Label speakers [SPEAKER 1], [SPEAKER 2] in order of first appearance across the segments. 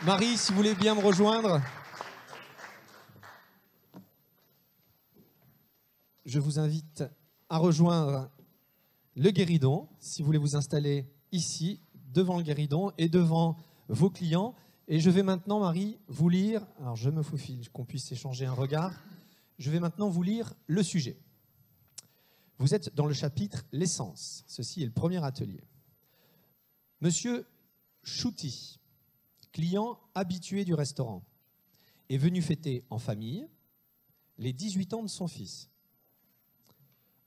[SPEAKER 1] Marie, si vous voulez bien me rejoindre. Je vous invite à rejoindre le guéridon, si vous voulez vous installer ici, devant le guéridon et devant vos clients. Et je vais maintenant, Marie, vous lire, alors je me faufile, qu'on puisse échanger un regard, je vais maintenant vous lire le sujet. Vous êtes dans le chapitre « L'essence ». Ceci est le premier atelier. Monsieur Chouti, client habitué du restaurant, est venu fêter en famille les 18 ans de son fils.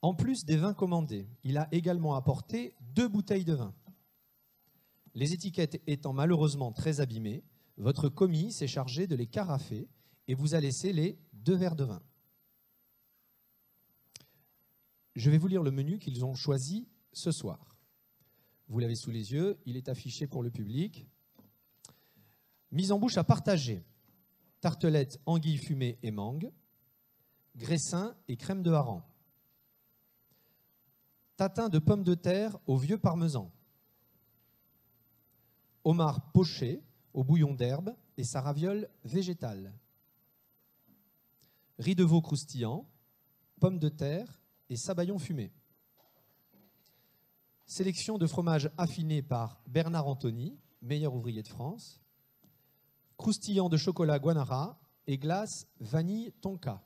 [SPEAKER 1] En plus des vins commandés, il a également apporté 2 bouteilles de vin. Les étiquettes étant malheureusement très abîmées, votre commis s'est chargé de les carafer et vous a laissé les 2 verres de vin. Je vais vous lire le menu qu'ils ont choisi ce soir. Vous l'avez sous les yeux, il est affiché pour le public. Mise en bouche à partager. Tartelette, anguille fumée et mangue. Graissin et crème de hareng. Tatin de pommes de terre au vieux parmesan. Homard poché au bouillon d'herbe et sa raviole végétale. Riz de veau croustillant, pommes de terre et sabayon fumé. Sélection de fromage affiné par Bernard Anthony, meilleur ouvrier de France. Croustillant de chocolat Guanara et glace vanille tonka.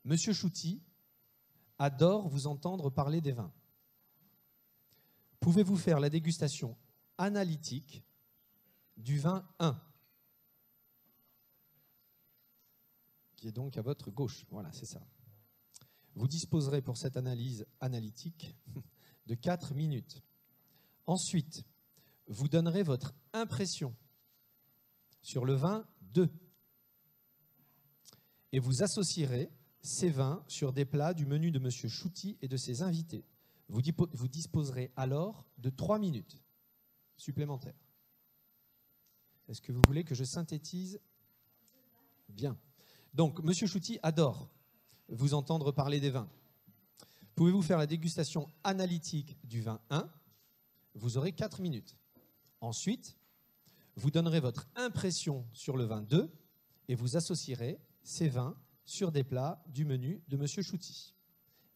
[SPEAKER 1] Monsieur Chouti adore vous entendre parler des vins. Pouvez-vous faire la dégustation analytique du vin 1, qui est donc à votre gauche. Voilà, c'est ça. Vous disposerez pour cette analyse analytique de 4 minutes. Ensuite, vous donnerez votre impression sur le vin 2 et vous associerez ces vins sur des plats du menu de M. Chouti et de ses invités. Vous disposerez alors de 3 minutes supplémentaires. Est-ce que vous voulez que je synthétise? Bien. Donc, M. Chouti adore vous entendre parler des vins. Pouvez-vous faire la dégustation analytique du vin 1? Vous aurez 4 minutes. Ensuite, vous donnerez votre impression sur le vin 2 et vous associerez ces vins sur des plats du menu de M. Chouti.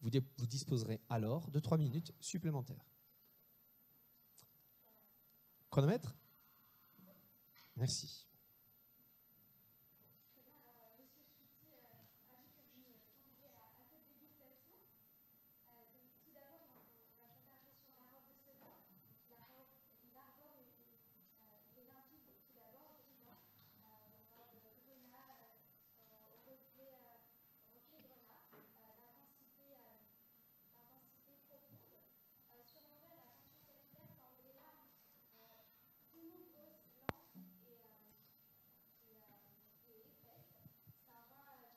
[SPEAKER 1] Vous disposerez alors de 3 minutes supplémentaires. Chronomètre? Merci.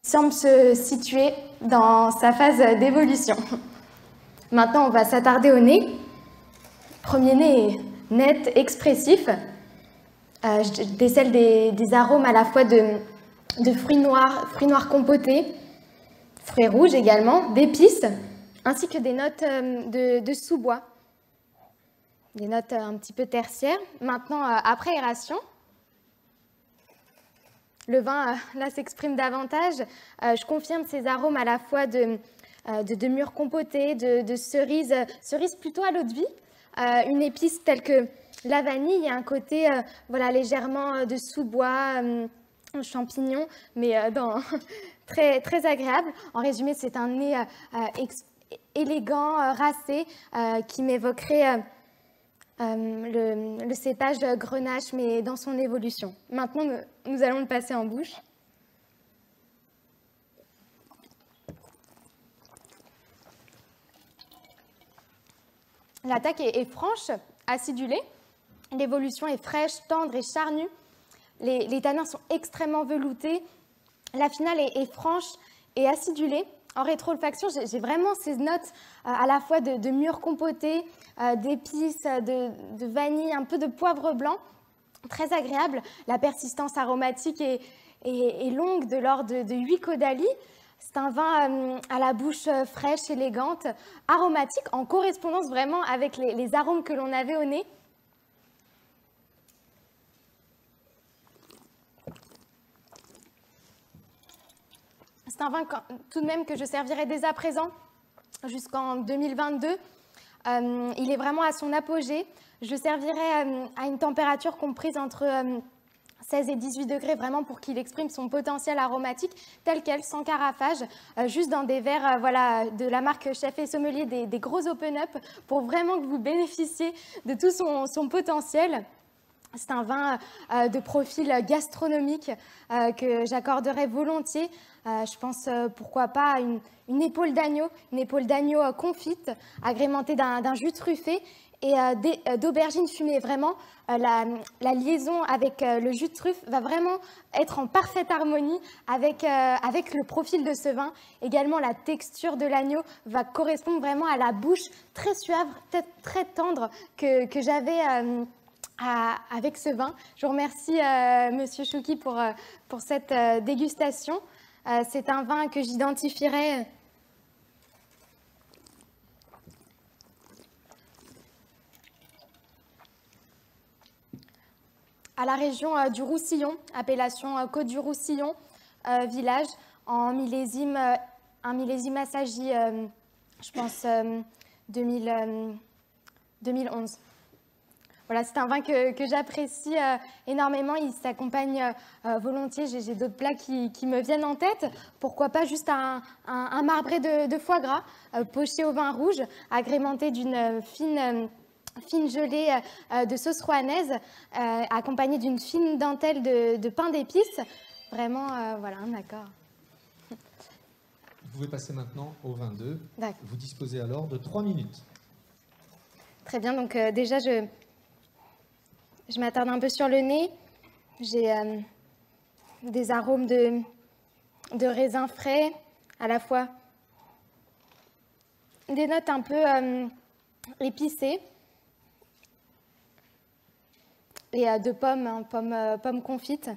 [SPEAKER 2] Semble se situer dans sa phase d'évolution. Maintenant, on va s'attarder au nez. Premier nez net, expressif. Je décèle des arômes à la fois de fruits noirs compotés, fruits rouges également, d'épices, ainsi que des notes de sous-bois, des notes un petit peu tertiaires. Maintenant, après aération, le vin, là, s'exprime davantage. Je confirme ces arômes à la fois de mûres compotées, de cerises plutôt à l'eau de vie, une épice telle que la vanille, il y a un côté voilà, légèrement de sous-bois, champignons, mais très, très agréable. En résumé, c'est un nez élégant, racé, qui m'évoquerait le cépage Grenache, mais dans son évolution. Maintenant, nous allons le passer en bouche. L'attaque est franche, acidulée. L'évolution est fraîche, tendre et charnue. Les tanins sont extrêmement veloutés. La finale est franche et acidulée. En rétro-olfaction, j'ai vraiment ces notes à la fois de mûres compotées, d'épices, de vanille, un peu de poivre blanc, très agréable. La persistance aromatique est longue, de l'ordre de 8 caudalie. C'est un vin à la bouche fraîche, élégante, aromatique, en correspondance vraiment avec les arômes que l'on avait au nez. C'est un vin tout de même que je servirai dès à présent jusqu'en 2022. Il est vraiment à son apogée. Je le servirai à une température comprise entre 16 et 18 degrés, vraiment pour qu'il exprime son potentiel aromatique tel quel, sans carafage, juste dans des verres voilà, de la marque Chef et Sommelier, des gros open-up, pour vraiment que vous bénéficiez de tout son potentiel. C'est un vin de profil gastronomique que j'accorderais volontiers. Je pense, pourquoi pas, à une épaule d'agneau confite, agrémentée d'un jus truffé et d'aubergines fumées. Vraiment, la liaison avec le jus de truffe va vraiment être en parfaite harmonie avec le profil de ce vin. Également, la texture de l'agneau va correspondre vraiment à la bouche très suave, très tendre que j'avais avec ce vin. Je vous remercie, Monsieur Chouki, pour cette dégustation. C'est un vin que j'identifierais à la région du Roussillon, appellation Côte du Roussillon, village, en millésime, un millésime Assagi, je pense 2011. Voilà, c'est un vin que j'apprécie énormément. Il s'accompagne volontiers. J'ai d'autres plats qui me viennent en tête. Pourquoi pas juste un marbré de foie gras poché au vin rouge, agrémenté d'une fine gelée de sauce rouennaise, accompagné d'une fine dentelle de pain d'épices. Vraiment, voilà, un accord.
[SPEAKER 1] Vous pouvez passer maintenant au 22.
[SPEAKER 2] D'accord.
[SPEAKER 1] Vous disposez alors de 3 minutes.
[SPEAKER 2] Très bien, donc déjà, je m'attarde un peu sur le nez. J'ai des arômes de raisins frais, à la fois des notes un peu épicées et de pommes, hein, pommes confites.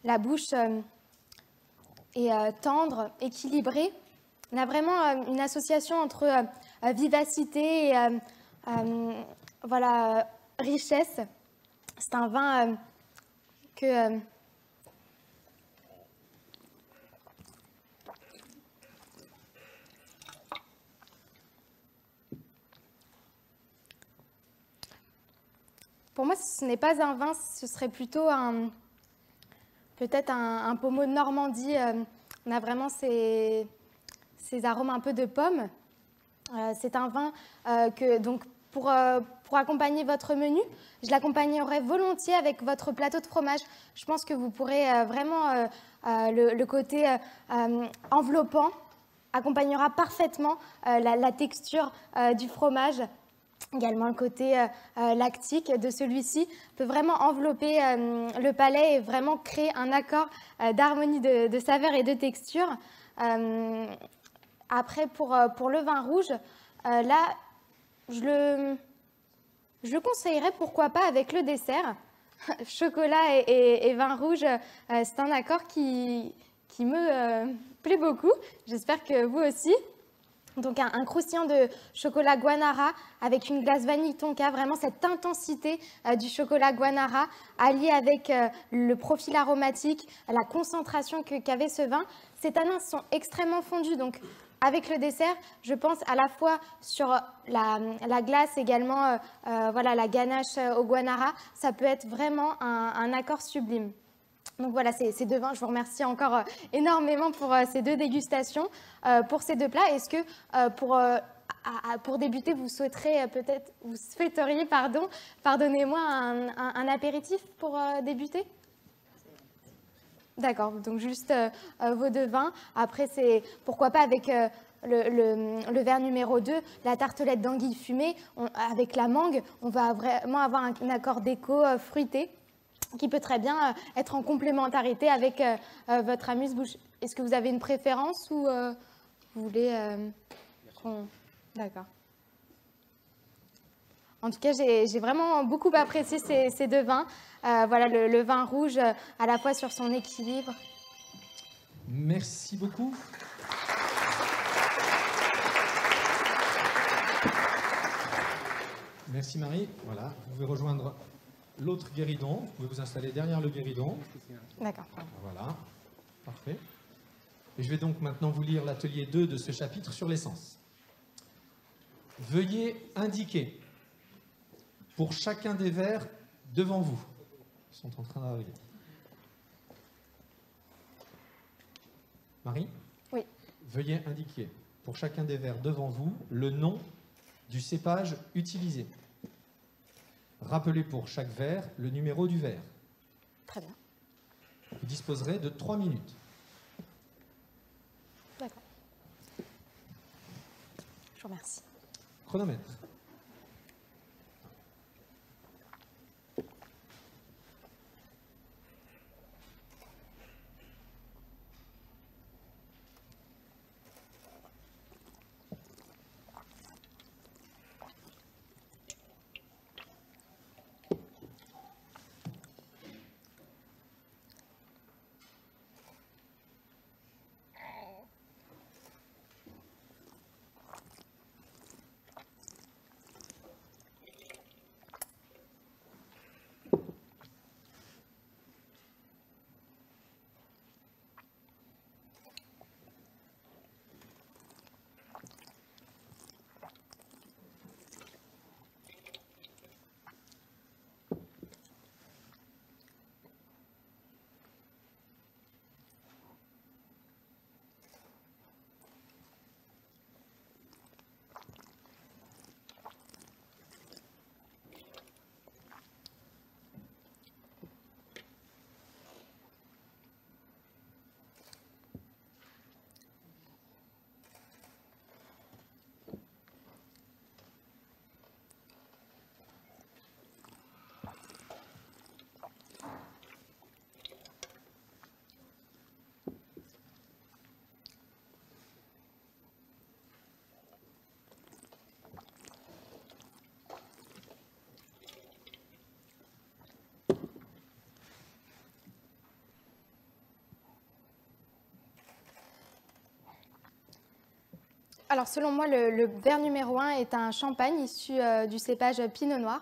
[SPEAKER 2] La bouche est tendre, équilibrée. On a vraiment une association entre vivacité et voilà, richesse. C'est un vin que pour moi, ce n'est pas un vin, ce serait plutôt peut-être un pommeau de Normandie. On a vraiment ces arômes un peu de pommes. C'est un vin que, donc, pour accompagner votre menu, je l'accompagnerai volontiers avec votre plateau de fromage. Je pense que vous pourrez vraiment, le côté enveloppant accompagnera parfaitement la texture du fromage. Également, le côté lactique de celui-ci peut vraiment envelopper le palais et vraiment créer un accord d'harmonie de saveurs et de texture. Après, pour le vin rouge, là, je le conseillerais, pourquoi pas, avec le dessert. Chocolat et vin rouge, c'est un accord qui me plaît beaucoup. J'espère que vous aussi. Donc un croustillant de chocolat Guanara avec une glace vanille tonka, vraiment cette intensité du chocolat Guanara alliée avec le profil aromatique, la concentration qu'avait ce vin. Ces tanins sont extrêmement fondus, donc avec le dessert, je pense à la fois sur la glace, également voilà, la ganache au Guanara, ça peut être vraiment un accord sublime. Donc voilà, ces deux vins, je vous remercie encore énormément pour ces deux dégustations, pour ces deux plats. Est-ce que pour débuter, vous souhaiteriez, pardonnez-moi, un apéritif pour débuter? D'accord, donc juste vos deux vins. Après, c'est pourquoi pas avec le verre numéro 2, la tartelette d'anguille fumée, avec la mangue, on va vraiment avoir un accord déco fruité, qui peut très bien être en complémentarité avec votre amuse-bouche. Est-ce que vous avez une préférence ou vous voulez D'accord. En tout cas, j'ai vraiment beaucoup apprécié ces deux vins. Voilà, le vin rouge, à la fois sur son équilibre.
[SPEAKER 1] Merci beaucoup. Merci Marie. Voilà, vous pouvez rejoindre l'autre guéridon. Vous pouvez vous installer derrière le guéridon.
[SPEAKER 2] D'accord.
[SPEAKER 1] Voilà, parfait. Et je vais donc maintenant vous lire l'atelier 2 de ce chapitre sur l'essence. Veuillez indiquer pour chacun des vers devant vous. Ils sont en train d'arriver. Marie?
[SPEAKER 2] Oui.
[SPEAKER 1] Veuillez indiquer pour chacun des vers devant vous le nom du cépage utilisé. Rappelez pour chaque vers le numéro du vers.
[SPEAKER 2] Très bien.
[SPEAKER 1] Vous disposerez de 3 minutes.
[SPEAKER 2] D'accord. Je vous remercie.
[SPEAKER 1] Chronomètre.
[SPEAKER 2] Alors, selon moi, le verre numéro 1 est un champagne issu du cépage Pinot Noir.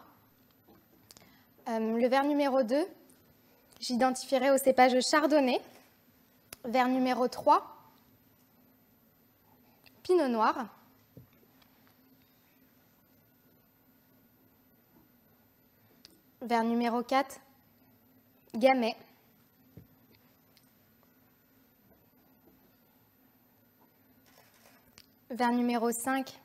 [SPEAKER 2] Le verre numéro 2, j'identifierai au cépage Chardonnay. Verre numéro 3, Pinot Noir. Verre numéro 4, Gamay. Verre numéro 5,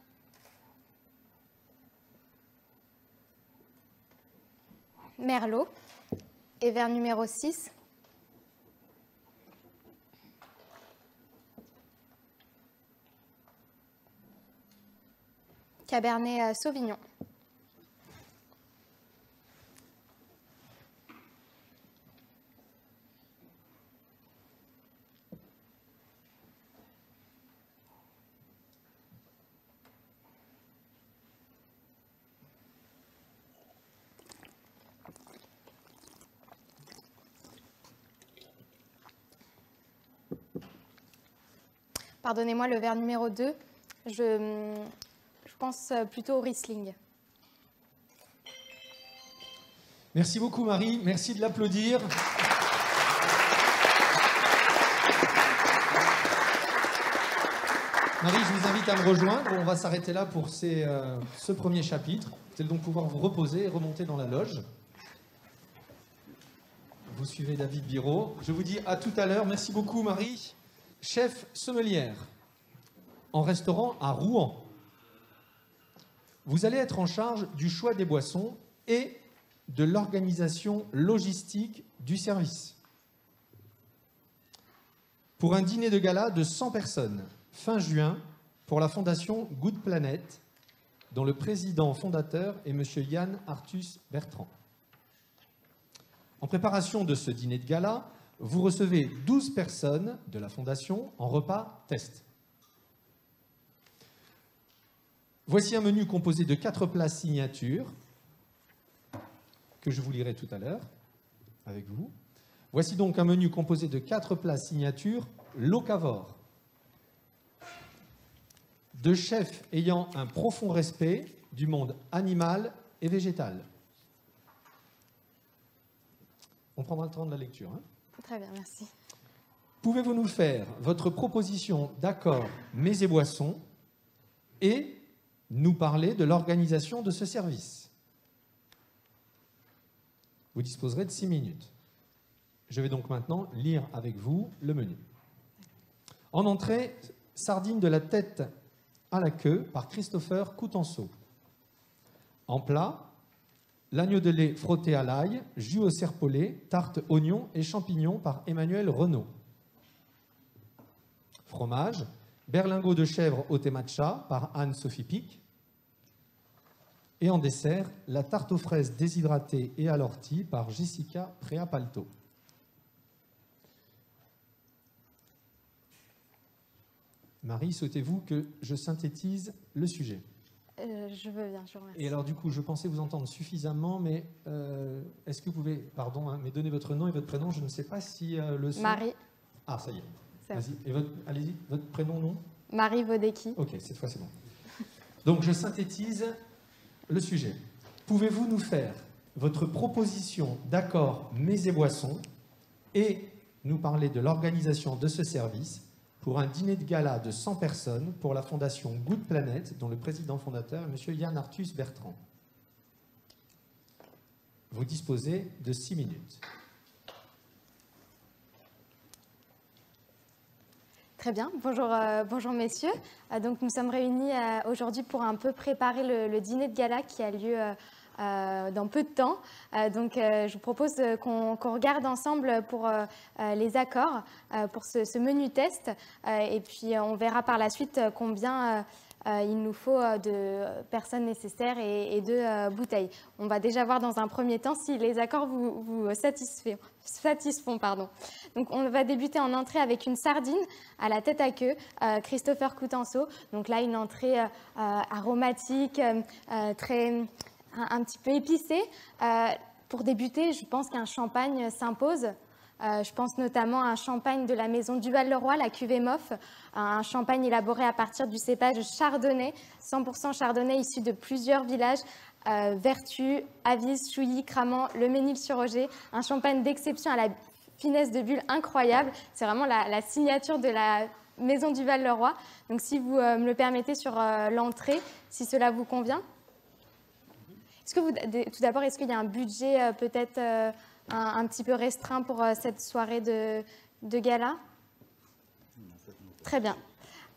[SPEAKER 2] Merlot. Et verre numéro 6, Cabernet Sauvignon. Pardonnez-moi, le verre numéro 2, je pense plutôt au Riesling.
[SPEAKER 1] Merci beaucoup Marie, merci de l'applaudir. Marie, je vous invite à me rejoindre. On va s'arrêter là pour ce premier chapitre. Vous allez donc pouvoir vous reposer et remonter dans la loge. Vous suivez David Biro. Je vous dis à tout à l'heure. Merci beaucoup Marie. Chef sommelière en restaurant à Rouen. Vous allez être en charge du choix des boissons et de l'organisation logistique du service. Pour un dîner de gala de 100 personnes, fin juin, pour la fondation Good Planet, dont le président fondateur est M. Yann Arthus Bertrand. En préparation de ce dîner de gala, vous recevez 12 personnes de la fondation en repas test. Voici un menu composé de 4 plats signature que je vous lirai tout à l'heure avec vous. Voici donc un menu composé de 4 plats signature locavores, de chefs ayant un profond respect du monde animal et végétale. On prendra le temps de la lecture. Hein.
[SPEAKER 2] Très bien, merci.
[SPEAKER 1] Pouvez-vous nous faire votre proposition d'accord mets et boissons et nous parler de l'organisation de ce service? Vous disposerez de 6 minutes. Je vais donc maintenant lire avec vous le menu. En entrée, sardines de la tête à la queue par Christopher Coutenceau. En plat, l'agneau de lait frotté à l'ail, jus au serpolet, tarte oignon et champignons par Emmanuel Renaud. Fromage, berlingot de chèvre au thé matcha par Anne-Sophie Pic. Et en dessert, la tarte aux fraises déshydratée et à l'ortie par Jessica Préapalto. Marie, souhaitez-vous que je synthétise le sujet?
[SPEAKER 2] Je veux bien, je vous remercie.
[SPEAKER 1] Et alors du coup, je pensais vous entendre suffisamment, mais est-ce que vous pouvez, pardon, hein, mais donner votre nom et votre prénom? Je ne sais pas si le son...
[SPEAKER 2] Marie.
[SPEAKER 1] Ah, ça y est. Vas-y. Allez-y, votre prénom, nom?
[SPEAKER 2] Marie Vodecki.
[SPEAKER 1] Ok, cette fois c'est bon. Donc je synthétise le sujet. Pouvez-vous nous faire votre proposition d'accord mets et boissons et nous parler de l'organisation de ce service pour un dîner de gala de 100 personnes pour la fondation Good Planet, dont le président fondateur est M. Yann Arthus Bertrand. Vous disposez de 6 minutes.
[SPEAKER 2] Très bien, bonjour messieurs. Donc nous sommes réunis aujourd'hui pour un peu préparer le dîner de gala qui a lieu dans peu de temps. Donc je vous propose qu'on regarde ensemble pour les accords, pour ce menu test. Et puis on verra par la suite combien il nous faut de personnes nécessaires et de bouteilles. On va déjà voir dans un premier temps si les accords vous satisfont. Donc on va débuter en entrée avec une sardine à la tête à queue, Christopher Coutenceau. Donc là une entrée aromatique, un petit peu épicée. Pour débuter, je pense qu'un champagne s'impose. Je pense notamment à un champagne de la maison Duval-Leroy, la cuvée Moff, un champagne élaboré à partir du cépage chardonnay, 100% chardonnay issu de plusieurs villages, Vertus, Avis, Chouilly, Cramant, Le Mesnil-sur-Oger, un champagne d'exception à la finesse de bulle incroyable. C'est vraiment la signature de la maison Duval-Leroy. Donc si vous me le permettez sur l'entrée, si cela vous convient. Tout d'abord, est-ce qu'il y a un budget peut-être un petit peu restreint pour cette soirée de gala? Très bien.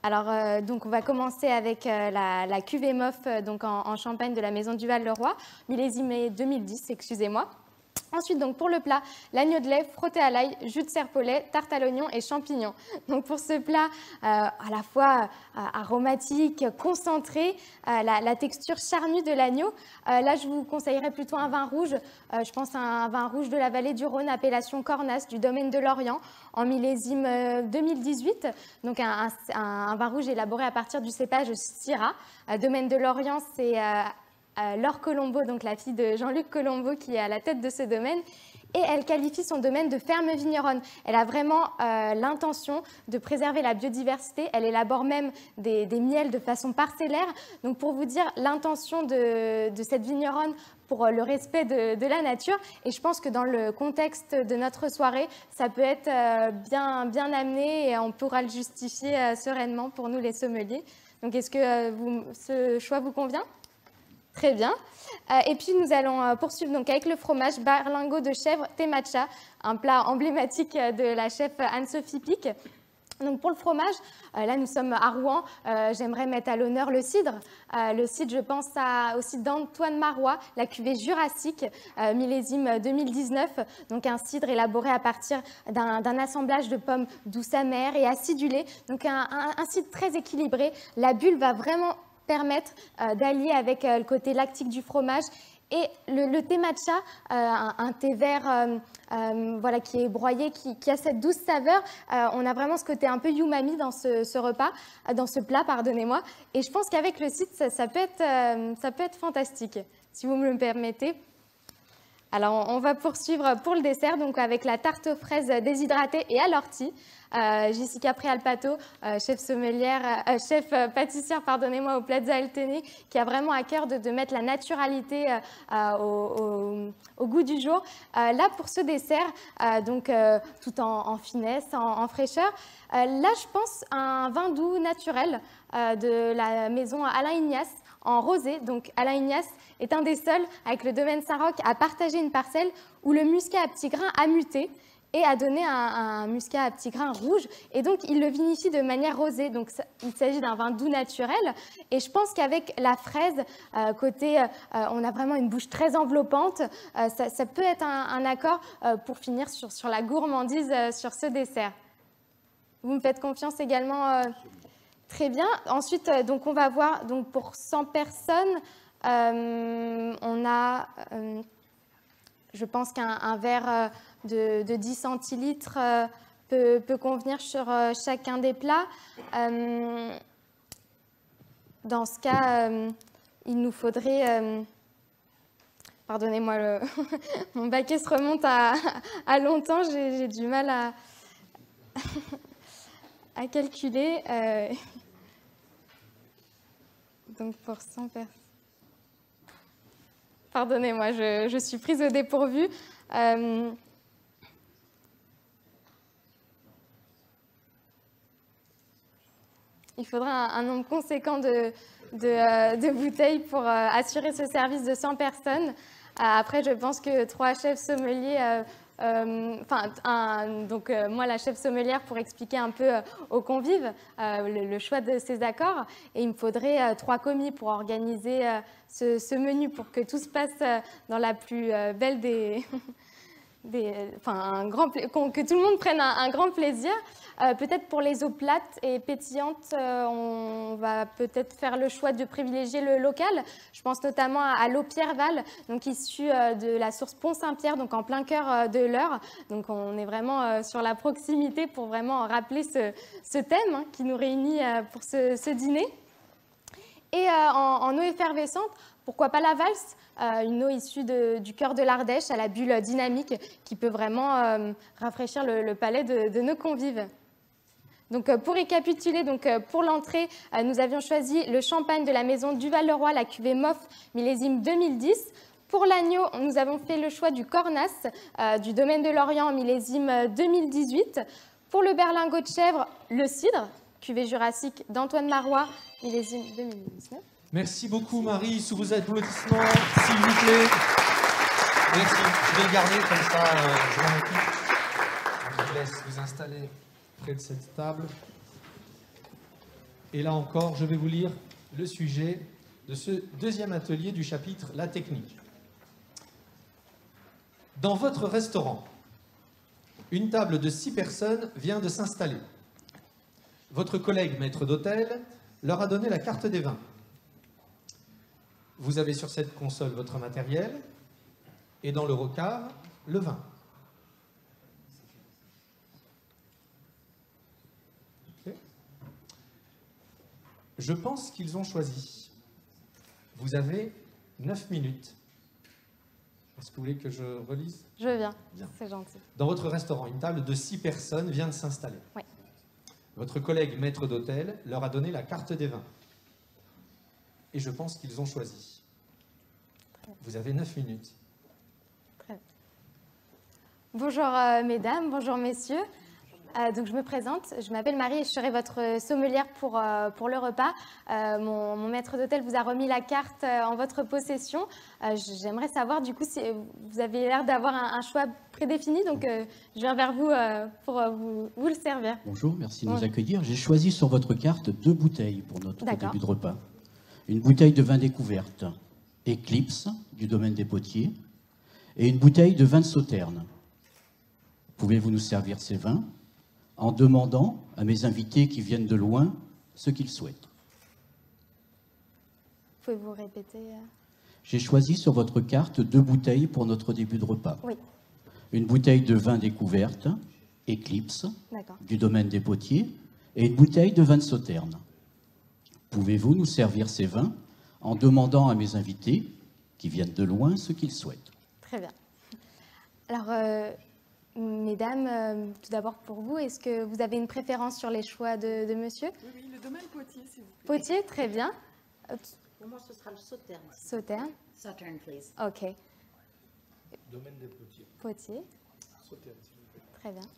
[SPEAKER 2] Alors, donc on va commencer avec la cuvée Moff donc en champagne de la maison Duval-Leroy, millésime 2010, excusez-moi. Ensuite, donc, pour le plat, l'agneau de lait frotté à l'ail, jus de serpolet, tarte à l'oignon et champignons. Donc, pour ce plat à la fois aromatique, concentré, la texture charnue de l'agneau, là, je vous conseillerais plutôt un vin rouge. Je pense à un vin rouge de la vallée du Rhône, appellation Cornas, du domaine de Lorient, en millésime 2018. Donc, un vin rouge élaboré à partir du cépage Syrah. Domaine de Lorient, c'est... Laure Colombo, donc la fille de Jean-Luc Colombo, qui est à la tête de ce domaine. Et elle qualifie son domaine de ferme vigneronne. Elle a vraiment l'intention de préserver la biodiversité. Elle élabore même des miels de façon parcellaire. Donc pour vous dire l'intention de cette vigneronne pour le respect de la nature. Et je pense que dans le contexte de notre soirée, ça peut être bien amené et on pourra le justifier sereinement pour nous les sommeliers. Donc est-ce que ce choix vous convient ? Très bien. Et puis, nous allons poursuivre donc avec le fromage berlingot de chèvre thé matcha, un plat emblématique de la chef Anne-Sophie Pic. Donc, pour le fromage, là, nous sommes à Rouen. J'aimerais mettre à l'honneur le cidre. Le cidre, je pense au cidre d'Antoine Marois, la cuvée jurassique, millésime 2019. Donc, un cidre élaboré à partir d'un assemblage de pommes douces amères et acidulées. Donc, un cidre très équilibré. La bulle va vraiment permettre d'allier avec le côté lactique du fromage et le thé matcha, un thé vert voilà, qui est broyé, qui a cette douce saveur. On a vraiment ce côté un peu umami dans ce repas, dans ce plat, pardonnez-moi. Et je pense qu'avec le cidre, ça peut être fantastique, si vous me le permettez. Alors, on va poursuivre pour le dessert, donc avec la tarte aux fraises déshydratée et à l'ortie. Jessica Préalpato, chef pâtissière, pardonnez-moi, au Plaza Alténé, qui a vraiment à cœur de mettre la naturalité au goût du jour. Là, pour ce dessert, donc tout en finesse, en fraîcheur, là, je pense à un vin doux naturel de la maison Alain Ignace, en rosé. Donc Alain Ignace est un des seuls, avec le domaine Saint-Roch, à partager une parcelle où le muscat à petits grains a muté et a donné un muscat à petits grains rouge. Et donc, il le vinifie de manière rosée. Donc, il s'agit d'un vin doux naturel. Et je pense qu'avec la fraise, on a vraiment une bouche très enveloppante. Ça peut être un accord pour finir sur la gourmandise sur ce dessert. Vous me faites confiance également. Très bien. Ensuite, donc, on va voir donc, pour 100 personnes, on a, je pense qu'un verre de 10 centilitres peut convenir sur chacun des plats. Dans ce cas, il nous faudrait... pardonnez-moi, mon baquet se remonte à longtemps, j'ai du mal à calculer. Donc pour 100 personnes... Pardonnez-moi, je suis prise au dépourvu. Il faudra un nombre conséquent de bouteilles pour assurer ce service de 100 personnes. Après, je pense que 3 chefs sommeliers, moi, la chef sommelière, pour expliquer un peu aux convives le choix de ces accords. Et il me faudrait 3 commis pour organiser ce menu, pour que tout se passe dans la plus belle que tout le monde prenne un grand plaisir. Peut-être pour les eaux plates et pétillantes, on va peut-être faire le choix de privilégier le local. Je pense notamment à l'eau Pierreval, donc issue de la source Pont-Saint-Pierre, donc en plein cœur de l'Eure. Donc on est vraiment sur la proximité pour vraiment rappeler ce thème qui nous réunit pour ce dîner. Et en eau effervescente, pourquoi pas la valse, une eau issue du cœur de l'Ardèche à la bulle dynamique qui peut vraiment rafraîchir le palais de nos convives. Donc, pour récapituler, pour l'entrée, nous avions choisi le champagne de la maison Duval-le-Roi, la cuvée Moff, millésime 2010. Pour l'agneau, nous avons fait le choix du Cornas, du domaine de Lorient, millésime 2018. Pour le berlingot de chèvre, le cidre, cuvée jurassique d'Antoine Marois, millésime 2019.
[SPEAKER 1] Merci beaucoup, Marie. Sous vos applaudissements, s'il vous plaît. Merci. Je vais le garder comme ça. Je m'en occupe. Je vous laisse vous installer près de cette table. Et là encore, je vais vous lire le sujet de ce deuxième atelier du chapitre « La technique ». Dans votre restaurant, une table de 6 personnes vient de s'installer. Votre collègue maître d'hôtel leur a donné la carte des vins. Vous avez sur cette console votre matériel et dans le rocard, le vin. Okay. Je pense qu'ils ont choisi. Vous avez 9 minutes. Est-ce que vous voulez que je relise?
[SPEAKER 2] Je viens, c'est gentil.
[SPEAKER 1] Dans votre restaurant, une table de 6 personnes vient de s'installer.
[SPEAKER 2] Oui. Votre
[SPEAKER 1] collègue maître d'hôtel leur a donné la carte des vins. Et je pense qu'ils ont choisi. Vous avez 9 minutes.
[SPEAKER 2] Très bien. Bonjour mesdames, bonjour messieurs. Donc je me présente, je m'appelle Marie et je serai votre sommelière pour le repas. Mon maître d'hôtel vous a remis la carte en votre possession. J'aimerais savoir du coup si vous avez l'air d'avoir un choix prédéfini, donc je viens vers vous pour vous le servir.
[SPEAKER 3] Bonjour, merci de nous accueillir. J'ai choisi sur votre carte 2 bouteilles pour notre début de repas. Une bouteille de vin découverte, Eclipse, du domaine des Potiers, et une bouteille de vin de Sauterne. Pouvez-vous nous servir ces vins en demandant à mes invités qui viennent de loin ce qu'ils souhaitent?
[SPEAKER 2] Pouvez-vous répéter?
[SPEAKER 3] J'ai choisi sur votre carte 2 bouteilles pour notre début de repas.
[SPEAKER 2] Oui.
[SPEAKER 3] Une bouteille de vin découverte, Eclipse, du domaine des Potiers, et une bouteille de vin de Sauterne. Pouvez-vous nous servir ces vins en demandant à mes invités qui viennent de loin ce qu'ils souhaitent?
[SPEAKER 2] Très bien. Alors, mesdames, tout d'abord pour vous, est-ce que vous avez une préférence sur les choix de monsieur?
[SPEAKER 4] Oui, le domaine Potier, s'il vous plaît.
[SPEAKER 2] Potier, très bien.
[SPEAKER 5] Pour moi, ce sera le Sauterne.
[SPEAKER 2] Sauterne.
[SPEAKER 5] Sauterne, please.
[SPEAKER 2] Ok.
[SPEAKER 6] Domaine des Potiers.
[SPEAKER 2] Potier,
[SPEAKER 6] Sauterne, s'il vous plaît.
[SPEAKER 2] très bien.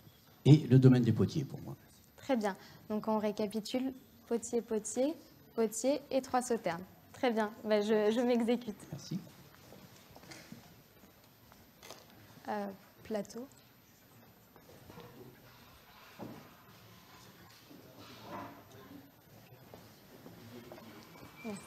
[SPEAKER 3] Et le domaine des potiers pour moi.
[SPEAKER 2] Très bien. Donc, on récapitule. Potier, Potier, Potier et 3 Sauternes. Très bien. Ben, je m'exécute.
[SPEAKER 3] Merci.
[SPEAKER 2] Plateau. Merci.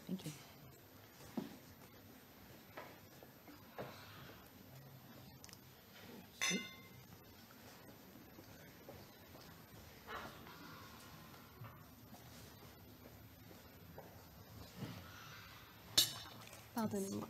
[SPEAKER 5] Thank you.
[SPEAKER 2] Pardonnez-moi.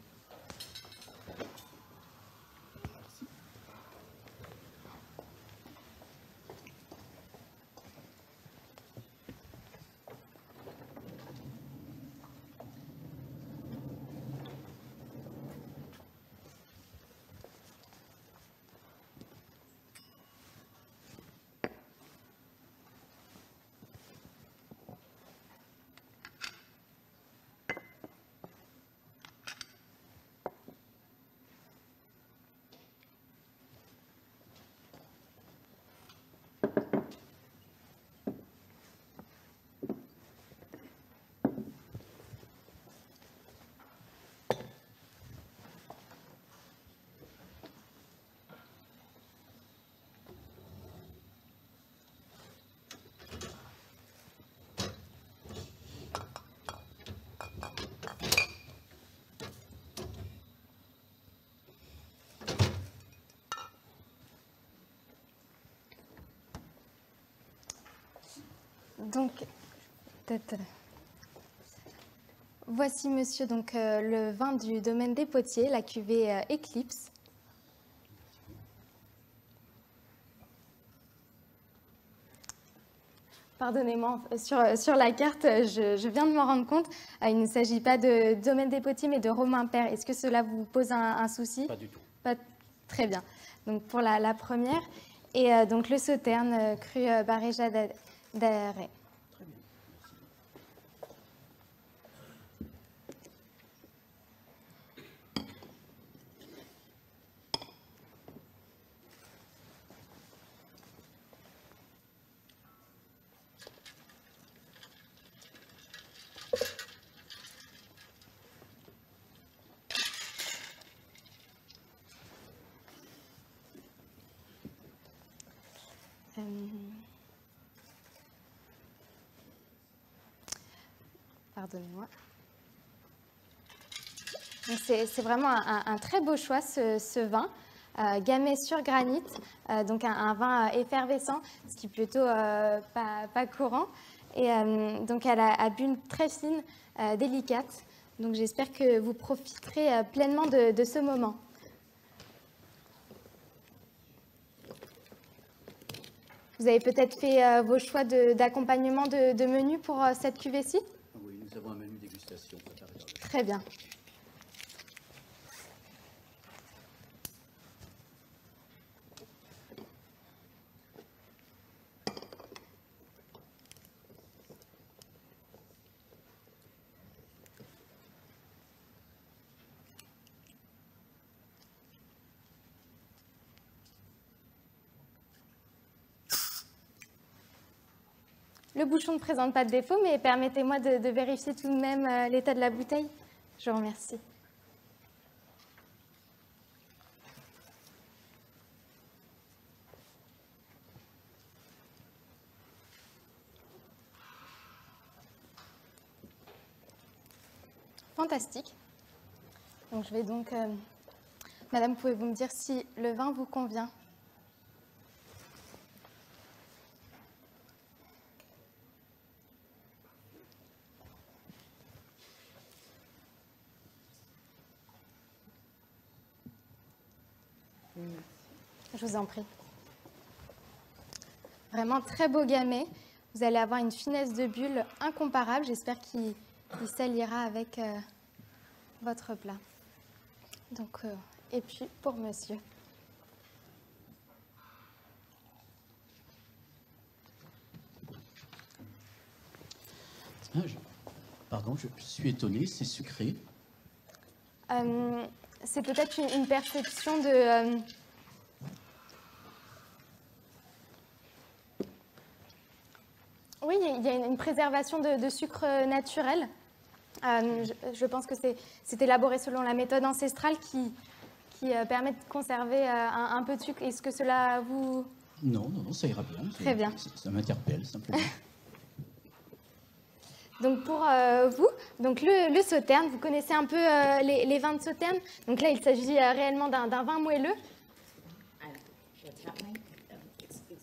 [SPEAKER 2] Donc, voici, monsieur, donc, le vin du domaine des Potiers, la cuvée Eclipse. Pardonnez-moi, sur la carte, je viens de m'en rendre compte, il ne s'agit pas de domaine des Potiers, mais de Romain Père. Est-ce que cela vous pose un souci?
[SPEAKER 3] Pas du tout.
[SPEAKER 2] Très bien. Donc, pour la première, et donc le Sauterne, cru Baréja d'Arrêt.
[SPEAKER 3] Très bien. Merci.
[SPEAKER 2] Pardonnez-moi. C'est vraiment un très beau choix, ce vin, gamay sur granit, donc un vin effervescent, ce qui est plutôt pas courant, et donc à bulle très fine, délicate. Donc j'espère que vous profiterez pleinement de ce moment. Vous avez peut-être fait vos choix d'accompagnement de menu pour cette cuvée-ci?
[SPEAKER 3] Oui, nous avons un menu dégustation.
[SPEAKER 2] Très bien. Le bouchon ne présente pas de défaut, mais permettez-moi de vérifier tout de même l'état de la bouteille. Je vous remercie. Fantastique. Donc je vais donc... Madame, pouvez-vous me dire si le vin vous convient? Je vous en prie. Vraiment très beau gamay. Vous allez avoir une finesse de bulle incomparable. J'espère qu'il s'alliera avec votre plat. Donc, et puis pour monsieur.
[SPEAKER 3] Pardon, je suis étonné, c'est sucré.
[SPEAKER 2] C'est peut-être une perception de... Oui, il y a une préservation de sucre naturel. Je pense que c'est élaboré selon la méthode ancestrale qui permet de conserver un peu de sucre. Est-ce que cela vous...
[SPEAKER 3] Non, ça ira bien.
[SPEAKER 2] Très bien.
[SPEAKER 3] Ça m'interpelle, simplement.
[SPEAKER 2] Donc pour vous, donc le sauterne, vous connaissez un peu les vins de sauterne. Donc là, il s'agit réellement d'un vin moelleux.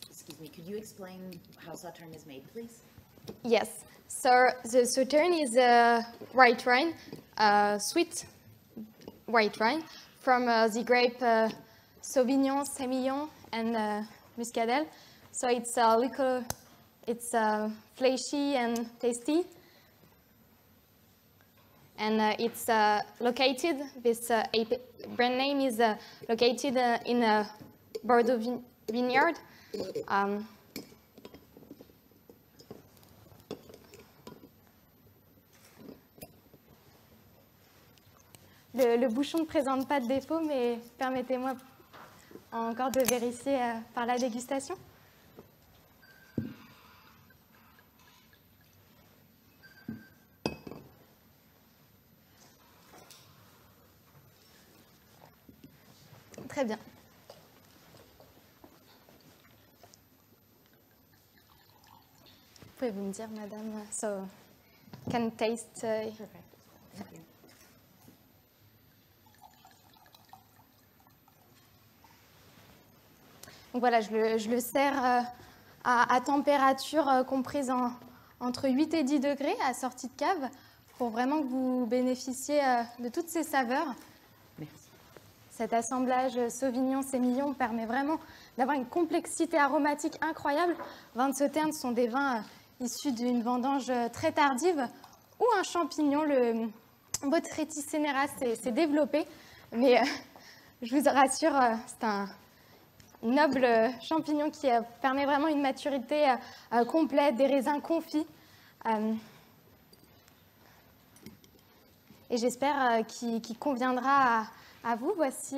[SPEAKER 5] Excuse me, could you explain how Sauterne is made, please?
[SPEAKER 2] Yes. So the sauterne is a white wine, sweet white wine from the grape Sauvignon, Semillon, and Muscadel. So it's a liquor. It's fleshy and tasty. And it's located, this brand name is located in a Bordeaux vineyard. Le bouchon ne présente pas de défaut, mais permettez-moi encore de vérifier par la dégustation. Très bien. Pouvez-vous me dire, madame, so can taste...
[SPEAKER 5] Perfect. Thank you.
[SPEAKER 2] Donc voilà, je le sers à température comprise entre 8 et 10 degrés, à sortie de cave, pour vraiment que vous bénéficiez de toutes ces saveurs.
[SPEAKER 5] Merci.
[SPEAKER 2] Cet assemblage Sauvignon-Sémillon permet vraiment d'avoir une complexité aromatique incroyable. Vins de Sauterne sont des vins issus d'une vendange très tardive où un champignon, le Botrytis cinerea, s'est développé. Mais je vous rassure, c'est un noble champignon qui permet vraiment une maturité complète, des raisins confits. Et j'espère qu'il conviendra à vous. Voici,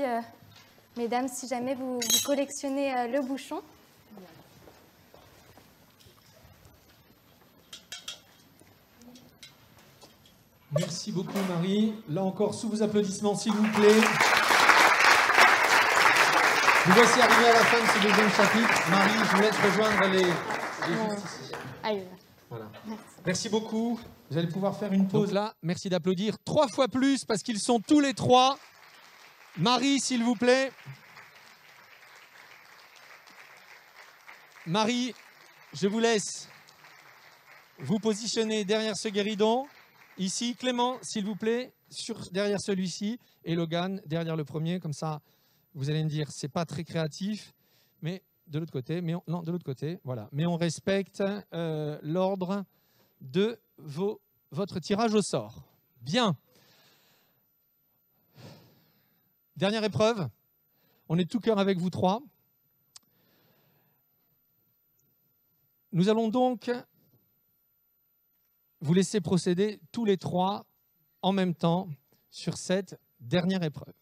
[SPEAKER 2] mesdames, si jamais vous collectionnez le bouchon.
[SPEAKER 1] Merci beaucoup, Marie. Là encore, sous vos applaudissements, s'il vous plaît. Nous voici arrivés à la fin de ce deuxième chapitre. Marie, je vous laisse rejoindre les justiciers.
[SPEAKER 2] Allez.
[SPEAKER 1] Voilà. Merci beaucoup. Vous allez pouvoir faire une pause là. Merci d'applaudir 3 fois plus parce qu'ils sont tous les 3. Marie, s'il vous plaît. Marie, je vous laisse vous positionner derrière ce guéridon. Ici, Clément, s'il vous plaît, derrière celui-ci. Et Logan, derrière le premier. Comme ça, vous allez me dire, c'est pas très créatif. Mais de l'autre côté, non, de l'autre côté, voilà. Mais on respecte l'ordre de votre tirage au sort. Bien. Dernière épreuve. On est tout cœur avec vous 3. Nous allons donc vous laisser procéder tous les 3 en même temps sur cette dernière épreuve.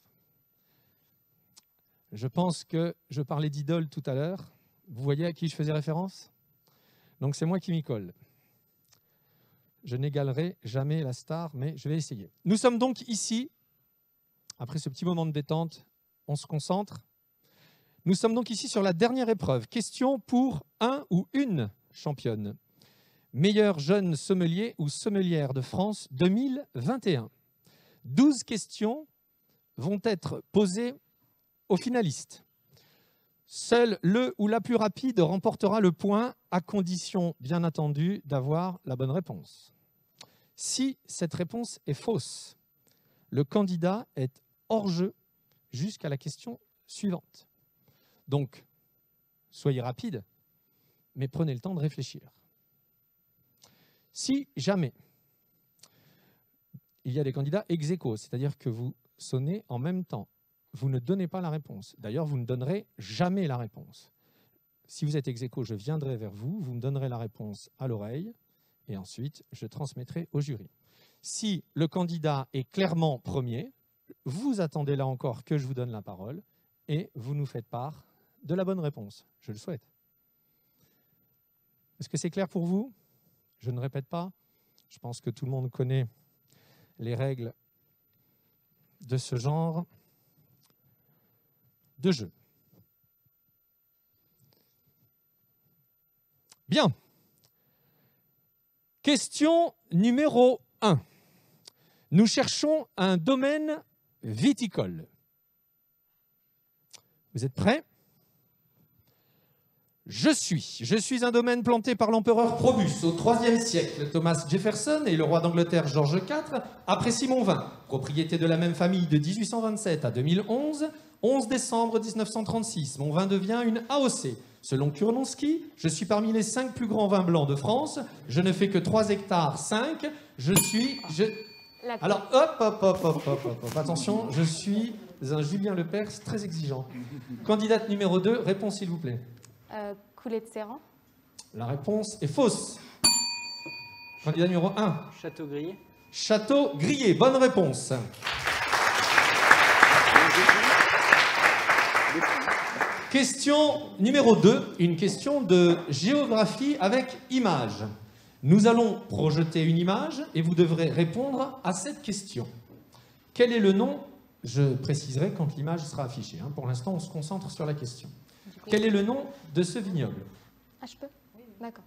[SPEAKER 1] Je pense que je parlais d'idole tout à l'heure. Vous voyez à qui je faisais référence? Donc c'est moi qui m'y colle. Je n'égalerai jamais la star, mais je vais essayer. Nous sommes donc ici, après ce petit moment de détente, on se concentre. Nous sommes donc ici sur la dernière épreuve. Question pour un ou une championne. Meilleur jeune sommelier ou sommelière de France 2021. 12 questions vont être posées aux finalistes. Seul le ou la plus rapide remportera le point, à condition, bien entendu, d'avoir la bonne réponse. Si cette réponse est fausse, le candidat est hors jeu jusqu'à la question suivante. Donc, soyez rapide, mais prenez le temps de réfléchir. Si jamais il y a des candidats ex aequo, c'est-à-dire que vous sonnez en même temps, vous ne donnez pas la réponse. D'ailleurs, vous ne donnerez jamais la réponse. Si vous êtes ex aequo, je viendrai vers vous, vous me donnerez la réponse à l'oreille, et ensuite, je transmettrai au jury. Si le candidat est clairement premier, vous attendez là encore que je vous donne la parole, et vous nous faites part de la bonne réponse. Je le souhaite. Est-ce que c'est clair pour vous? Je ne répète pas. Je pense que tout le monde connaît les règles de ce genre de jeu. Bien. Question numéro 1. Nous cherchons un domaine viticole. Vous êtes prêts? Je suis un domaine planté par l'empereur Probus au IIIe siècle. Thomas Jefferson et le roi d'Angleterre George IV apprécient mon vin. Propriété de la même famille de 1827 à 2011. 11 décembre 1936, mon vin devient une AOC. Selon Kurnonski, je suis parmi les 5 plus grands vins blancs de France. Je ne fais que 3 hectares 5. Alors, hop. Attention, je suis un Julien Lepers très exigeant. Candidate numéro 2, réponse s'il vous plaît.
[SPEAKER 2] Coulée de Serran.
[SPEAKER 1] La réponse est fausse. Candidat numéro 1.
[SPEAKER 7] Château Grillé.
[SPEAKER 1] Château Grillé, bonne réponse. Question numéro 2, une question de géographie avec image. Nous allons projeter une image et vous devrez répondre à cette question. Quel est le nom? Je préciserai quand l'image sera affichée. Pour l'instant, on se concentre sur la question. Quel est le nom de ce vignoble?
[SPEAKER 2] Ah, je peux? D'accord.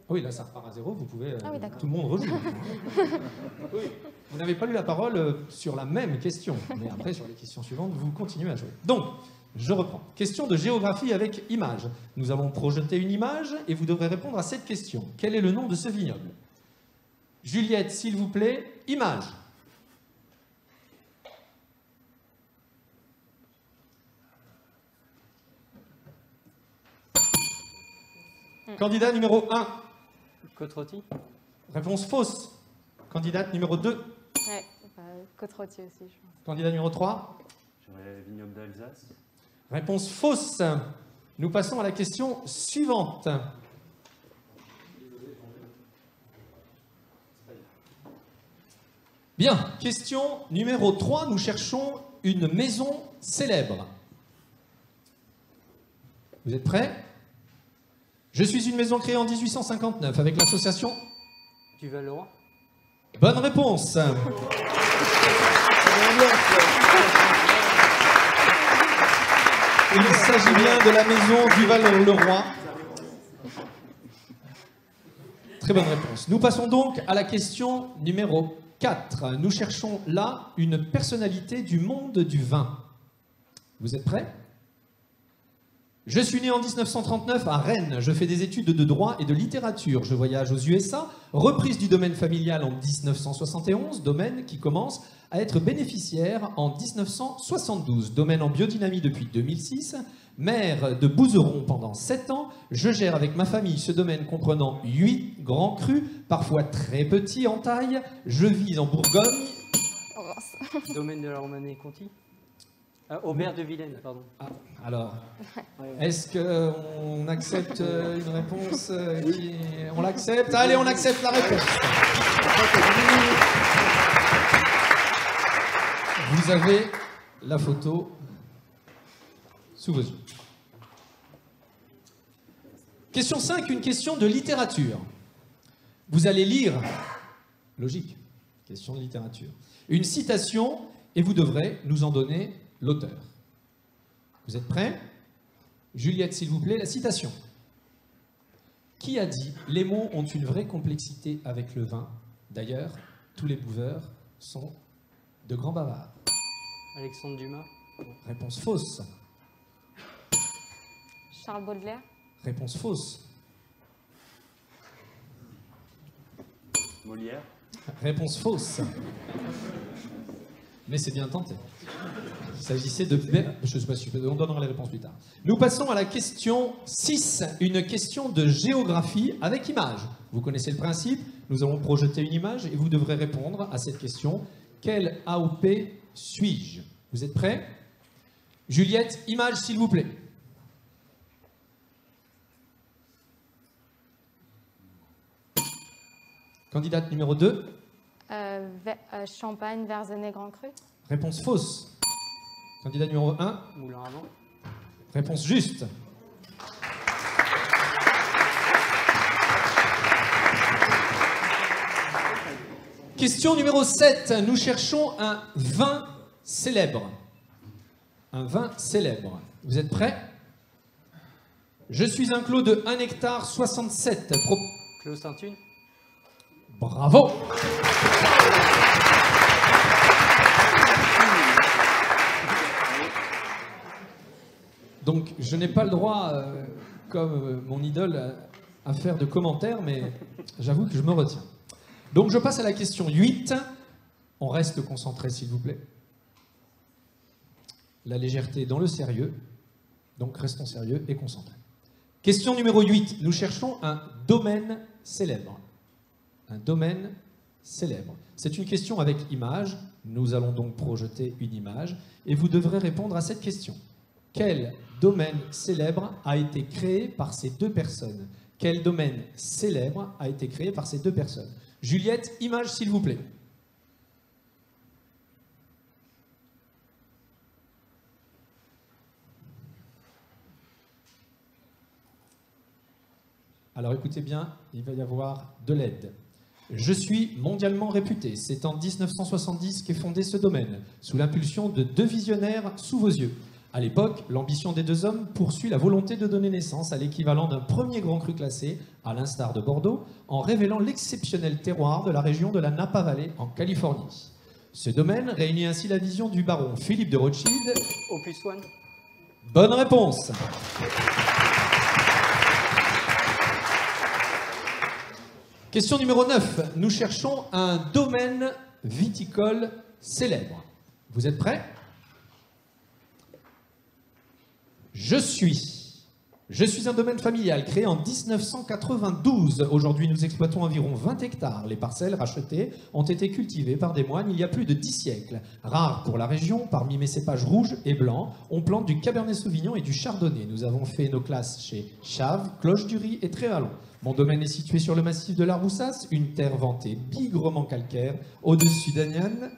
[SPEAKER 1] Oui, là, ça repart à zéro. Vous pouvez...
[SPEAKER 2] oui,
[SPEAKER 1] tout le monde rejoue. Oui. Vous n'avez pas eu la parole sur la même question. Mais après, sur les questions suivantes, vous continuez à jouer. Donc, je reprends. Question de géographie avec image. Nous allons projeter une image et vous devrez répondre à cette question. Quel est le nom de ce vignoble? Juliette, s'il vous plaît, image. Candidat numéro 1.
[SPEAKER 7] Côte-Rôtie.
[SPEAKER 1] Réponse fausse. Candidate numéro 2.
[SPEAKER 2] Ouais, Côte-Rôtie aussi, je pense.
[SPEAKER 1] Candidat numéro 3.
[SPEAKER 7] J'aurais vignoble d'Alsace.
[SPEAKER 1] Réponse fausse. Nous passons à la question suivante. Bien, question numéro 3. Nous cherchons une maison célèbre. Vous êtes prêts? Je suis une maison créée en 1859 avec l'association
[SPEAKER 7] Du Val-le-Roi.
[SPEAKER 1] Bonne réponse. Il s'agit bien de la maison du Val-le-Roi. Très bonne réponse. Nous passons donc à la question numéro 4. Nous cherchons là une personnalité du monde du vin. Vous êtes prêts? Je suis né en 1939 à Rennes. Je fais des études de droit et de littérature. Je voyage aux USA. Reprise du domaine familial en 1971, domaine qui commence à être bénéficiaire en 1972. Domaine en biodynamie depuis 2006. Maire de Bouzeron pendant 7 ans. Je gère avec ma famille ce domaine comprenant 8 grands crus, parfois très petits en taille. Je vis en Bourgogne.
[SPEAKER 7] Domaine de la Romanée-Conti. Aubert de Vilaine, pardon.
[SPEAKER 1] Ah, alors, est-ce qu'on accepte une réponse On l'accepte? Allez, on accepte la réponse. Vous avez la photo sous vos yeux. Question 5, une question de littérature. Vous allez lire, logique, question de littérature, une citation et vous devrez nous en donner l'auteur. Vous êtes prêts? Juliette, s'il vous plaît, la citation. Qui a dit « Les mots ont une vraie complexité avec le vin. D'ailleurs, tous les buveurs sont de grands bavards. »
[SPEAKER 7] Alexandre Dumas.
[SPEAKER 1] Réponse fausse.
[SPEAKER 2] Charles Baudelaire.
[SPEAKER 1] Réponse fausse.
[SPEAKER 7] Molière.
[SPEAKER 1] Réponse fausse. Mais c'est bien tenté. Il s'agissait de... Je ne sais pas si on donnera les réponses plus tard. Nous passons à la question 6, une question de géographie avec image. Vous connaissez le principe, nous allons projeter une image et vous devrez répondre à cette question. Quel AOP suis-je? Vous êtes prêts? Juliette, image s'il vous plaît. Candidate numéro 2.
[SPEAKER 2] Champagne, Verzenay, Grand Cru.
[SPEAKER 1] Réponse fausse. Candidat numéro 1.
[SPEAKER 7] Moulin à vent.
[SPEAKER 1] Réponse juste. Question numéro 7. Nous cherchons un vin célèbre. Un vin célèbre. Vous êtes prêts? Je suis un clos de 1 hectare 67.
[SPEAKER 7] Clos Saint-Une.
[SPEAKER 1] Bravo! Donc, je n'ai pas le droit, comme mon idole, à faire de commentaires, mais j'avoue que je me retiens. Donc, je passe à la question 8. On reste concentré, s'il vous plaît. La légèreté dans le sérieux. Donc, restons sérieux et concentrés. Question numéro 8. Nous cherchons un domaine célèbre. Un domaine célèbre. C'est une question avec image. Nous allons donc projeter une image et vous devrez répondre à cette question. Quel domaine célèbre a été créé par ces deux personnes? Quel domaine célèbre a été créé par ces deux personnes? Juliette, image s'il vous plaît. Alors écoutez bien, il va y avoir de l'aide. Je suis mondialement réputé. C'est en 1970 qu'est fondé ce domaine, sous l'impulsion de deux visionnaires sous vos yeux. À l'époque, l'ambition des deux hommes poursuit la volonté de donner naissance à l'équivalent d'un premier grand cru classé, à l'instar de Bordeaux, en révélant l'exceptionnel terroir de la région de la Napa Valley en Californie. Ce domaine réunit ainsi la vision du baron Philippe de Rothschild.
[SPEAKER 7] Opus One.
[SPEAKER 1] Bonne réponse. Question numéro 9. Nous cherchons un domaine viticole célèbre. Vous êtes prêts? Je suis un domaine familial créé en 1992. Aujourd'hui, nous exploitons environ 20 hectares. Les parcelles rachetées ont été cultivées par des moines il y a plus de 10 siècles. Rare pour la région, parmi mes cépages rouges et blancs, on plante du Cabernet Sauvignon et du Chardonnay. Nous avons fait nos classes chez Chaves, Cloche-du-Riz et Trévalon. Mon domaine est situé sur le massif de l'Arboussas, une terre vantée bigrement calcaire, au-dessus d'Agnan.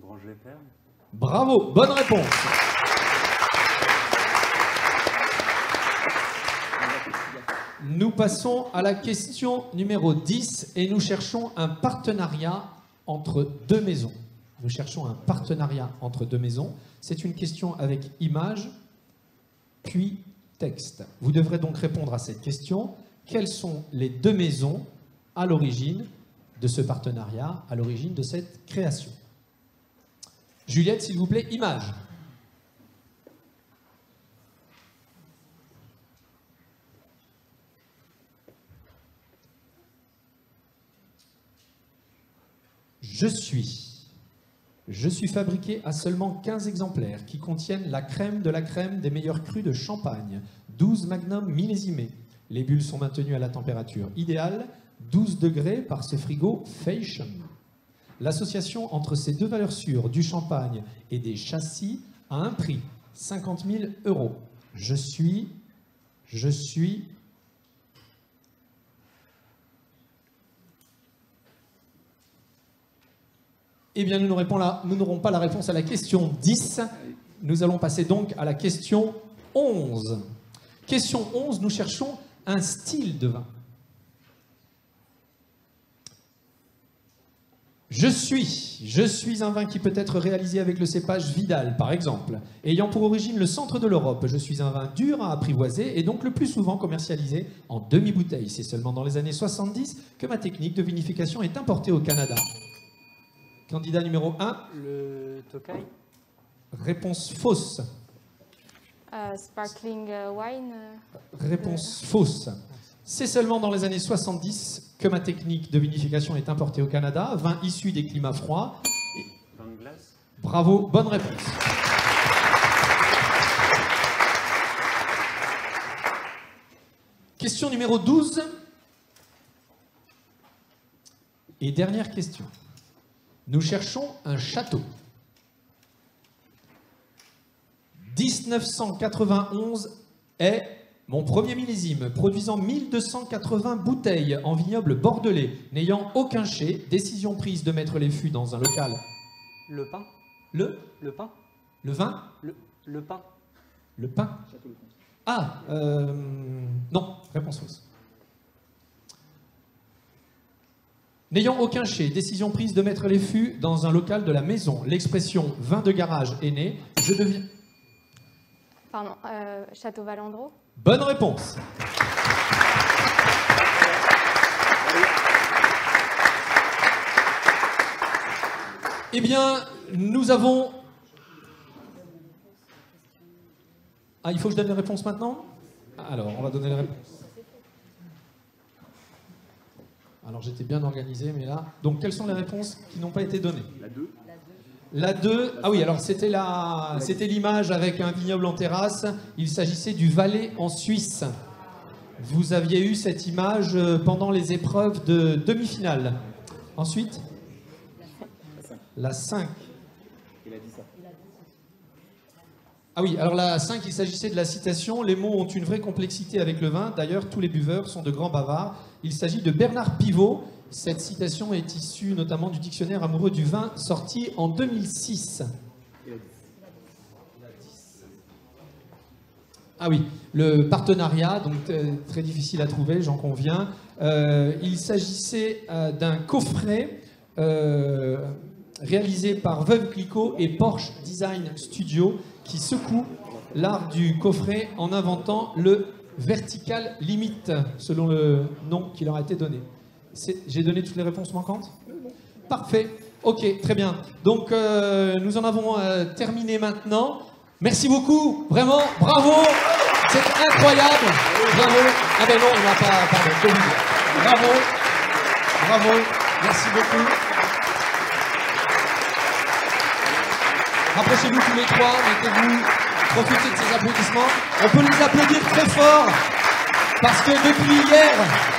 [SPEAKER 7] Grange-les-Perles.
[SPEAKER 1] Bravo, bonne réponse. Nous passons à la question numéro 10 et nous cherchons un partenariat entre deux maisons. Nous cherchons un partenariat entre deux maisons. C'est une question avec image, puis texte. Vous devrez donc répondre à cette question. Quelles sont les deux maisons à l'origine de ce partenariat, à l'origine de cette création? Juliette, s'il vous plaît, image. Je suis fabriqué à seulement 15 exemplaires qui contiennent la crème de la crème des meilleurs crus de Champagne, 12 magnum millésimés. Les bulles sont maintenues à la température idéale, 12 degrés par ce frigo Fashion. L'association entre ces deux valeurs sûres, du champagne et des châssis, a un prix, 50 000 €. Je suis... Eh bien, nous n'aurons pas la réponse à la question 10. Nous allons passer donc à la question 11. Question 11, nous cherchons un style de vin. Je suis un vin qui peut être réalisé avec le cépage Vidal, par exemple, ayant pour origine le centre de l'Europe. Je suis un vin dur à apprivoiser et donc le plus souvent commercialisé en demi-bouteille. C'est seulement dans les années 70 que ma technique de vinification est importée au Canada. Candidat numéro 1.
[SPEAKER 7] Le Tokai.
[SPEAKER 1] Réponse fausse.
[SPEAKER 2] Sparkling wine.
[SPEAKER 1] Réponse fausse. C'est seulement dans les années 70 que ma technique de vinification est importée au Canada, vin issu des climats froids.
[SPEAKER 7] Vin de glace.
[SPEAKER 1] Bravo, bonne réponse. Question numéro 12. Et dernière question. Nous cherchons un château. 1991 est mon premier millésime, produisant 1280 bouteilles en vignoble bordelais, n'ayant aucun chai. Décision prise de mettre les fûts dans un local.
[SPEAKER 7] Le pain.
[SPEAKER 1] Le
[SPEAKER 7] pain.
[SPEAKER 1] Le vin.
[SPEAKER 7] Le pain.
[SPEAKER 1] Le pain. Ah, non, réponse fausse. N'ayant aucun chai, décision prise de mettre les fûts dans un local de la maison. L'expression vin de garage est née. Je deviens...
[SPEAKER 2] Pardon, Château Valandreau.
[SPEAKER 1] Bonne réponse. Eh bien, nous avons... Ah, il faut que je donne les réponses maintenant? Alors, on va donner les réponses. Alors, j'étais bien organisé, mais là... Donc, quelles sont les réponses qui n'ont pas été données?
[SPEAKER 6] La 2.
[SPEAKER 1] La 2, ah oui, alors c'était l'image avec un vignoble en terrasse. Il s'agissait du Valais en Suisse. Vous aviez eu cette image pendant les épreuves de demi-finale. Ensuite, la 5.
[SPEAKER 6] Il a dit ça.
[SPEAKER 1] Ah oui, alors la 5, il s'agissait de la citation. Les mots ont une vraie complexité avec le vin. D'ailleurs, tous les buveurs sont de grands bavards. Il s'agit de Bernard Pivot. Cette citation est issue notamment du dictionnaire amoureux du vin, sorti en 2006. Ah oui, le partenariat, donc très difficile à trouver, j'en conviens. Il s'agissait d'un coffret réalisé par Veuve Clicquot et Porsche Design Studio qui secoue l'art du coffret en inventant le Vertical Limit, selon le nom qui leur a été donné. J'ai donné toutes les réponses manquantes? Parfait. Ok, très bien. Donc, nous en avons terminé maintenant. Merci beaucoup. Vraiment, bravo. C'est incroyable. Bravo. Ah ben non, on n'a pas... Pardon, Covid. Bravo. Bravo. Merci beaucoup. Rapprochez-vous tous les trois. Mettez-vous. Profitez de ces applaudissements. On peut les applaudir très fort parce que depuis hier...